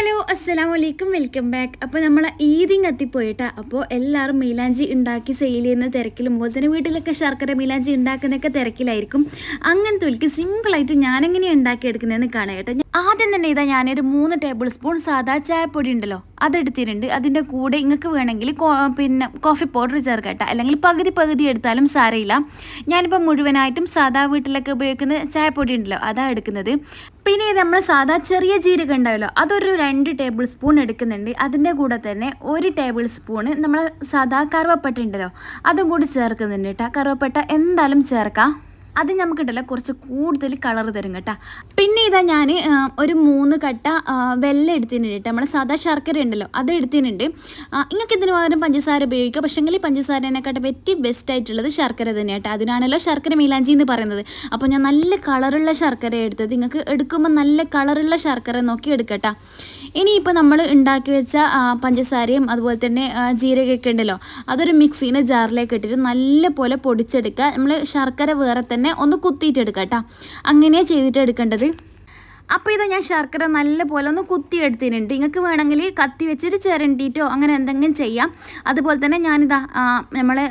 Hello അസ്സലാമു അലൈക്കും welcome back. അപ്പോൾ നമ്മൾ ഈദിങ് എത്തിപ്പോയിട്ടാ. അപ്പോൾ എല്ലാവരും മൈലാഞ്ചി ഉണ്ടാക്കി സെയിൽ ചെയ്യുന്ന തിരക്കിലും അതുപോലെ തന്നെ വീട്ടിലൊക്കെ ശർക്കര മൈലാഞ്ചി ഉണ്ടാക്കുന്നതൊക്കെ തിരക്കിലായിരിക്കും. അങ്ങനത്തെ ഒരിക്കൽ സിമ്പിളായിട്ട് ഞാനെങ്ങനെയാണ് ഉണ്ടാക്കിയെടുക്കുന്നതെന്ന് കാണാം കേട്ടോ. ആദ്യം തന്നെ ഇതാ ഞാനൊരു 3 ടേബിൾ സ്പൂൺ സാദാ ചായപ്പൊടി ഉണ്ടല്ലോ അതെടുത്തിട്ടുണ്ട്. അതിൻ്റെ കൂടെ നിങ്ങൾക്ക് വേണമെങ്കിൽ പിന്നെ കോഫി പൗഡർ ചേർക്കട്ടെ, അല്ലെങ്കിൽ പകുതി എടുത്താലും സാരയില്ല. ഞാനിപ്പോൾ മുഴുവനായിട്ടും സാദാ വീട്ടിലൊക്കെ ഉപയോഗിക്കുന്ന ചായപ്പൊടി ഉണ്ടല്ലോ അതാണ് എടുക്കുന്നത്. പിന്നെ ഇത് നമ്മൾ സാധാ ചെറിയ ജീരകം ഉണ്ടാവല്ലോ അതൊരു 2 ടേബിൾ സ്പൂൺ എടുക്കുന്നുണ്ട്. അതിൻ്റെ കൂടെ തന്നെ 1 ടേബിൾ സ്പൂണ് നമ്മൾ സാധാ കറുവപ്പട്ട ഉണ്ടല്ലോ അതും കൂടി ചേർക്കുന്നുണ്ട് കേട്ടോ. കറുവപ്പട്ട എന്തായാലും ചേർക്കാം, അത് നമുക്കുണ്ടല്ലോ കുറച്ച് കൂടുതൽ കളർ തരും കേട്ടോ. പിന്നെ ഇതാ ഞാൻ ഒരു 3 കട്ട വെല്ലം എടുത്തിട്ടുണ്ട് കേട്ടോ. നമ്മൾ സാധാ ശർക്കര ഉണ്ടല്ലോ അത് എടുത്തിട്ടുണ്ട്. നിങ്ങൾക്ക് ഇതിന് പകരം പഞ്ചസാര ഉപയോഗിക്കുക, പക്ഷേങ്കിൽ പഞ്ചസാരേനെക്കാട്ട് പറ്റി ബെസ്റ്റ് ആയിട്ടുള്ളത് ശർക്കര തന്നെ കേട്ടോ. അതിനാണല്ലോ ശർക്കര മൈലാഞ്ചി എന്ന് പറയുന്നത്. അപ്പോൾ ഞാൻ നല്ല കളറുള്ള ശർക്കര എടുത്തത്. നിങ്ങൾക്ക് എടുക്കുമ്പോൾ നല്ല കളറുള്ള ശർക്കര നോക്കി എടുക്കട്ടോ. ഇനിയിപ്പോൾ നമ്മൾ ഉണ്ടാക്കി വെച്ച പഞ്ചസാരയും അതുപോലെ തന്നെ ജീരകമൊക്കെ ഉണ്ടല്ലോ അതൊരു മിക്സിൻ്റെ ജാറിലേക്ക് ഇട്ടിട്ട് നല്ല പോലെ പൊടിച്ചെടുക്കുക. നമ്മൾ ശർക്കര വേറെ തന്നെ ഒന്ന് കുത്തിയിട്ടെടുക്കുക കേട്ടോ. അങ്ങനെയാണ് ചെയ്തിട്ട് എടുക്കേണ്ടത്. അപ്പോൾ ഇതാ ഞാൻ ശർക്കര നല്ല പോലെ ഒന്ന് കുത്തിയെടുത്തിട്ടുണ്ട്. നിങ്ങൾക്ക് വേണമെങ്കിൽ കത്തി വെച്ചിട്ട് ചിരണ്ടിയിട്ടോ അങ്ങനെ എന്തെങ്കിലും ചെയ്യാം. അതുപോലെ തന്നെ ഞാനിതാ നമ്മളെ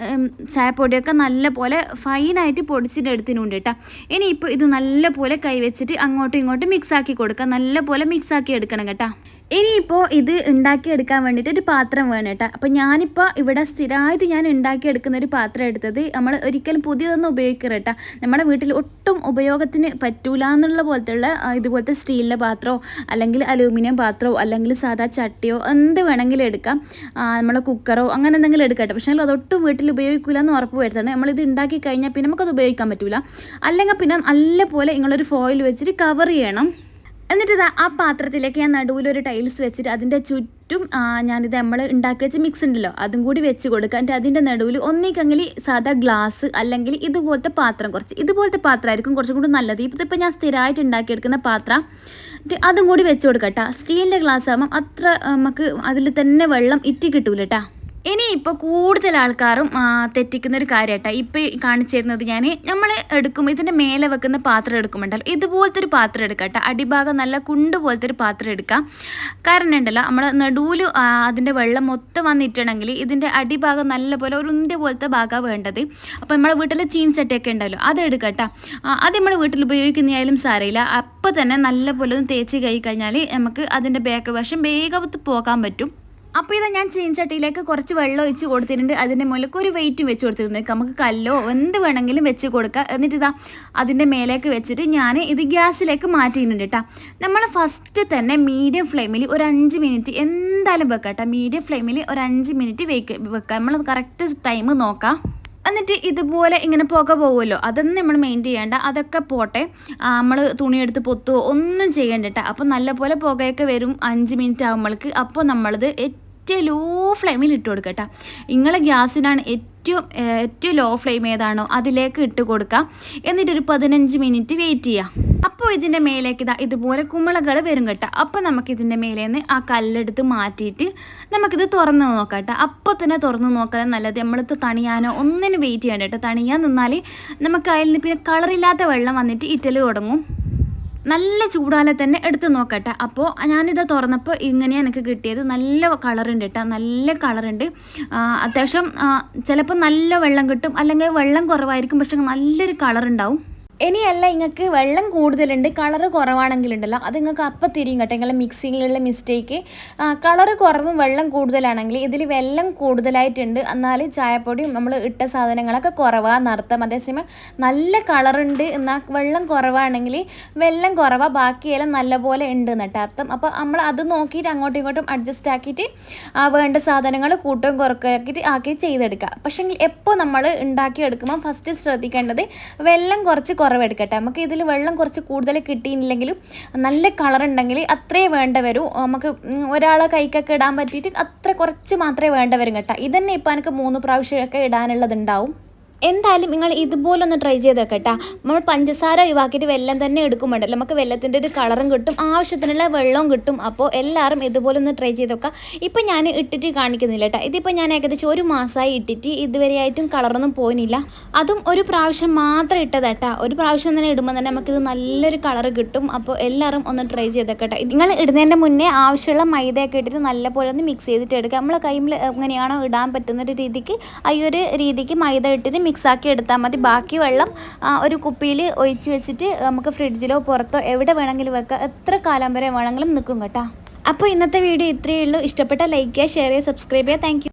ചായപ്പൊടിയൊക്കെ നല്ല പോലെ ഫൈനായിട്ട് പൊടിച്ചിട്ട് എടുത്തിട്ടുണ്ട് കേട്ടോ. ഇനിയിപ്പോൾ ഇത് നല്ല പോലെ കൈ വെച്ചിട്ട് അങ്ങോട്ടും ഇങ്ങോട്ടും മിക്സാക്കി കൊടുക്കുക. നല്ല പോലെ മിക്സാക്കി എടുക്കണം കേട്ടോ. ഇനിയിപ്പോൾ ഇത് ഉണ്ടാക്കിയെടുക്കാൻ വേണ്ടിയിട്ട് ഒരു പാത്രം വേണം കേട്ടോ. അപ്പോൾ ഞാനിപ്പോൾ ഇവിടെ സ്ഥിരമായിട്ട് ഞാൻ ഉണ്ടാക്കിയെടുക്കുന്ന ഒരു പാത്രം എടുത്തത്. നമ്മൾ ഒരിക്കലും പുതിയതൊന്നും ഉപയോഗിക്കരുത് കേട്ടോ. നമ്മുടെ വീട്ടിൽ ഒട്ടും ഉപയോഗത്തിന് പറ്റൂല എന്നുള്ള പോലത്തുള്ള ഇതുപോലത്തെ സ്റ്റീലിൻ്റെ പാത്രമോ അല്ലെങ്കിൽ അലൂമിനിയം പാത്രമോ അല്ലെങ്കിൽ സാധാ ചട്ടിയോ എന്ത് വേണമെങ്കിലും എടുക്കാം. നമ്മൾ കുക്കറോ അങ്ങനെ എന്തെങ്കിലും എടുക്കട്ടെ. പക്ഷേ അതൊട്ടും വീട്ടിൽ ഉപയോഗിക്കില്ല എന്ന് ഉറപ്പ് വരുത്തണം. നമ്മളിത് ഉണ്ടാക്കി കഴിഞ്ഞാൽ പിന്നെ നമുക്കത് ഉപയോഗിക്കാൻ പറ്റില്ല. അല്ലെങ്കിൽ പിന്നെ നല്ല പോലെ നിങ്ങളൊരു ഫോയിൽ വെച്ചിട്ട് കവർ ചെയ്യണം. എന്നിട്ട് ആ പാത്രത്തിലേക്ക് ഞാൻ നടുവിലൊരു ടൈൽസ് വെച്ചിട്ട് അതിൻ്റെ ചുറ്റും ഞാനിത് നമ്മൾ ഉണ്ടാക്കി വെച്ച മിക്സ് ഉണ്ടല്ലോ അതും കൂടി വെച്ച് കൊടുക്കുക. എന്നിട്ട് അതിൻ്റെ നടുവിൽ ഒന്നിക്കെങ്കിൽ സാധാ ഗ്ലാസ് അല്ലെങ്കിൽ ഇതുപോലത്തെ പാത്രം, ഇതുപോലത്തെ പാത്രമായിരിക്കും കുറച്ചും കൂടി നല്ലത്. ഇതിപ്പോൾ ഞാൻ സ്ഥിരമായിട്ട് ഉണ്ടാക്കിയെടുക്കുന്ന പാത്രം അതും കൂടി വെച്ച് കൊടുക്കട്ടോ. സ്റ്റീലിൻ്റെ ഗ്ലാസ് ആകുമ്പം അത്ര നമുക്ക് അതിൽ തന്നെ വെള്ളം ഇറ്റി കിട്ടൂല കേട്ടോ. ഇനിയിപ്പോൾ കൂടുതൽ ആൾക്കാരും തെറ്റിക്കുന്നൊരു കാര്യമായിട്ടാ ഇപ്പോൾ കാണിച്ചു തരുന്നത്. നമ്മൾ എടുക്കും ഇതിൻ്റെ മേലെ വെക്കുന്ന പാത്രം എടുക്കുമ്പോണ്ടല്ലോ ഇതുപോലത്തെ ഒരു പാത്രം എടുക്കാം കേട്ടോ. അടിഭാഗം നല്ല കുണ്ട് പോലത്തെ ഒരു പാത്രം എടുക്കാം. കാരണം ഉണ്ടല്ലോ നമ്മൾ നടുവിൽ അതിൻ്റെ വെള്ളം മൊത്തം വന്നിട്ടുണ്ടെങ്കിൽ ഇതിൻ്റെ അടിഭാഗം നല്ല പോലെ ഒരു ഉന്തിയ പോലത്തെ ഭാഗമാണ് വേണ്ടത്. അപ്പോൾ നമ്മളെ വീട്ടിൽ ചീൻചട്ടിയൊക്കെ ഉണ്ടല്ലോ അത് എടുക്കാം കേട്ടോ. അത് നമ്മൾ വീട്ടിൽ ഉപയോഗിക്കുന്നതായാലും സാരമില്ല. അപ്പോൾ തന്നെ നല്ല പോലെ ഒന്ന് തേച്ച് കഴിഞ്ഞാൽ നമുക്ക് അതിൻ്റെ ബാക്ക് വശം വേഗത്ത് പോകാൻ പറ്റും. അപ്പോൾ ഇതാ ഞാൻ ചീൻചട്ടിയിലേക്ക് കുറച്ച് വെള്ളം ഒഴിച്ച് കൊടുത്തിട്ടുണ്ട്. അതിൻ്റെ മുകളിലേക്ക് ഒരു വെയിറ്റും വെച്ച് കൊടുത്തിട്ടുണ്ട്. നമുക്ക് കല്ലോ എന്ത് വേണമെങ്കിലും വെച്ച് കൊടുക്കുക. എന്നിട്ട് ഇതാ അതിൻ്റെ മേലേക്ക് വെച്ചിട്ട് ഞാൻ ഇത് ഗ്യാസിലേക്ക് മാറ്റിയിട്ടുണ്ട് കേട്ടോ. നമ്മൾ ഫസ്റ്റ് തന്നെ മീഡിയം ഫ്ലെയിമിൽ ഒരു 5 മിനിറ്റ് എന്തായാലും വെക്കാം കേട്ടോ. മീഡിയം ഫ്ലെയിമിൽ ഒരു 5 മിനിറ്റ് വെക്കാം. നമ്മൾ കറക്റ്റ് ടൈം നോക്കാം. എന്നിട്ട് ഇതുപോലെ ഇങ്ങനെ പുക പോകുമല്ലോ അതൊന്നും നമ്മൾ മെയിൻറ്റെയിൻ ചെയ്യേണ്ട, അതൊക്കെ പോട്ടെ. നമ്മൾ തുണിയെടുത്ത് പൊത്തുകയോ ഒന്നും ചെയ്യേണ്ട കേട്ടോ. അപ്പോൾ നല്ലപോലെ പുകയൊക്കെ വരും 5 മിനിറ്റ് ആകുമ്പോഴേക്ക്. അപ്പോൾ നമ്മളത് ഏറ്റവും ലോ ഫ്ലെയിമിൽ ഇട്ട് കൊടുക്കുക കേട്ടോ. നിങ്ങളെ ഗ്യാസിനാണ് ഏറ്റവും ലോ ഫ്ലെയിം ഏതാണോ അതിലേക്ക് ഇട്ട് കൊടുക്കുക. എന്നിട്ടൊരു 15 മിനിറ്റ് വെയിറ്റ് ചെയ്യുക. അപ്പോൾ ഇതിൻ്റെ മേലേക്ക് ഇതുപോലെ കുമിളകൾ വരും കേട്ടോ. അപ്പോൾ നമുക്കിതിൻ്റെ മേലെ നിന്ന് ആ കല്ലെടുത്ത് മാറ്റിയിട്ട് നമുക്കിത് തുറന്ന് നോക്കാം കേട്ടോ. അപ്പോൾ തന്നെ തുറന്ന് നോക്കാൻ നല്ലത്. നമ്മളിത് തണിയാനോ ഒന്നിനും വെയിറ്റ് ചെയ്യണ്ട കേട്ടോ. തണിയാൻ നിന്നാൽ നമുക്ക് അതിൽ നിന്ന് പിന്നെ കളറില്ലാത്ത വെള്ളം വന്നിട്ട് ഇറ്റൽ തുടങ്ങും. നല്ല ചൂടാലെ തന്നെ എടുത്ത് നോക്കട്ടെ. അപ്പോൾ ഞാനിത് തുറന്നപ്പോൾ ഇങ്ങനെയാണ് എനിക്ക് കിട്ടിയത്. നല്ല കളറുണ്ട് കേട്ടോ, നല്ല കളറുണ്ട്. അത്യാവശ്യം ചിലപ്പോൾ നല്ല വെള്ളം കിട്ടും, അല്ലെങ്കിൽ വെള്ളം കുറവായിരിക്കും, പക്ഷെ നല്ലൊരു കളറുണ്ടാവും. ഇനിയല്ല നിങ്ങൾക്ക് വെള്ളം കൂടുതലുണ്ട് കളറ് കുറവാണെങ്കിലുണ്ടല്ലോ അത് നിങ്ങൾക്ക് അപ്പം തിരിയും കേട്ടോ. നിങ്ങളുടെ മിക്സിങ്ങിലുള്ള മിസ്റ്റേക്ക്. കളറ് കുറവും വെള്ളം കൂടുതലാണെങ്കിൽ ഇതിൽ വെള്ളം കൂടുതലായിട്ടുണ്ട്, എന്നാൽ ചായപ്പൊടിയും നമ്മൾ ഇട്ട സാധനങ്ങളൊക്കെ കുറവാണെന്ന് അർത്ഥം. അതേസമയം നല്ല കളറുണ്ട് എന്നാൽ വെള്ളം കുറവാണെങ്കിൽ വെള്ളം കുറവാണ്, ബാക്കിയെല്ലാം നല്ലപോലെ ഉണ്ട് എന്നിട്ട് അർത്ഥം. അപ്പോൾ നമ്മൾ അത് നോക്കിയിട്ട് അങ്ങോട്ടും ഇങ്ങോട്ടും അഡ്ജസ്റ്റ് ആക്കിയിട്ട് വേണ്ട സാധനങ്ങൾ കൂട്ടുകയും കുറക്കുകയാക്കിയിട്ട് ആക്കി ചെയ്തെടുക്കുക. പക്ഷേ എപ്പോൾ നമ്മൾ ഉണ്ടാക്കിയെടുക്കുമ്പോൾ ഫസ്റ്റ് ശ്രദ്ധിക്കേണ്ടത് വെള്ളം കുറച്ച് കുറവെടുക്കട്ടെ. നമുക്ക് ഇതിൽ വെള്ളം കുറച്ച് കൂടുതൽ കിട്ടിയില്ലെങ്കിലും നല്ല കളർ ഉണ്ടെങ്കിൽ അത്രേ വേണ്ട വരും. നമുക്ക് ഒരാളെ കൈക്കൊക്കെ ഇടാൻ പറ്റിയിട്ട് അത്ര കുറച്ച് മാത്രമേ വേണ്ട വരും കേട്ടോ. ഇതന്നെ ഇപ്പോൾ എനിക്ക് 3 പ്രാവശ്യമൊക്കെ ഇടാനുള്ളതുണ്ടാവും. എന്തായാലും നിങ്ങൾ ഇതുപോലൊന്ന് ട്രൈ ചെയ്ത് വെക്കട്ടാ. നമ്മൾ പഞ്ചസാര ഒഴിവാക്കിയിട്ട് വെല്ലം തന്നെ എടുക്കുമ്പോണ്ടല്ലോ നമുക്ക് വെല്ലത്തിൻ്റെ ഒരു കളറും കിട്ടും, ആവശ്യത്തിനുള്ള വെള്ളവും കിട്ടും. അപ്പോൾ എല്ലാവരും ഇതുപോലെ ഒന്ന് ട്രൈ ചെയ്ത് വെക്കുക. ഇപ്പം ഞാൻ ഇട്ടിട്ട് കാണിക്കുന്നില്ല കേട്ടോ. ഇതിപ്പോൾ ഞാൻ ഏകദേശം 1 മാസമായി ഇട്ടിട്ട് ഇതുവരെയായിട്ടും കളറൊന്നും പോയില്ല. അതും ഒരു പ്രാവശ്യം മാത്രം ഇട്ടതാട്ടാ. ഒരു പ്രാവശ്യം തന്നെ ഇടുമ്പോൾ തന്നെ നമുക്കിത് നല്ലൊരു കളർ കിട്ടും. അപ്പോൾ എല്ലാവരും ഒന്ന് ട്രൈ ചെയ്ത് വെക്കട്ടെ. നിങ്ങൾ ഇടുന്നതിൻ്റെ മുന്നേ ആവശ്യമുള്ള മൈദയൊക്കെ ഇട്ടിട്ട് നല്ലപോലെ ഒന്ന് മിക്സ് ചെയ്തിട്ട് എടുക്കുക. നമ്മളെ കൈമിൽ എങ്ങനെയാണോ ഇടാൻ പറ്റുന്നൊരു രീതിക്ക് ഈ ഒരു രീതിക്ക് മൈദ ഇട്ടിട്ട് മിക്സാക്കി എടുത്താൽ മതി. ബാക്കി വെള്ളം ഒരു കുപ്പിയിൽ ഒഴിച്ച് വെച്ചിട്ട് നമുക്ക് ഫ്രിഡ്ജിലോ പുറത്തോ എവിടെ വേണമെങ്കിലും വെക്കാം. എത്ര കാലം വരെ വേണമെങ്കിലും നിൽക്കും കേട്ടോ. അപ്പോൾ ഇന്നത്തെ വീഡിയോ ഇത്രയേ ഉള്ളൂ. ഇഷ്ടപ്പെട്ട ലൈക്ക് ചെയ്യുക, ഷെയർ ചെയ്യുക, സബ്സ്ക്രൈബ് ചെയ്യുക. Thank you.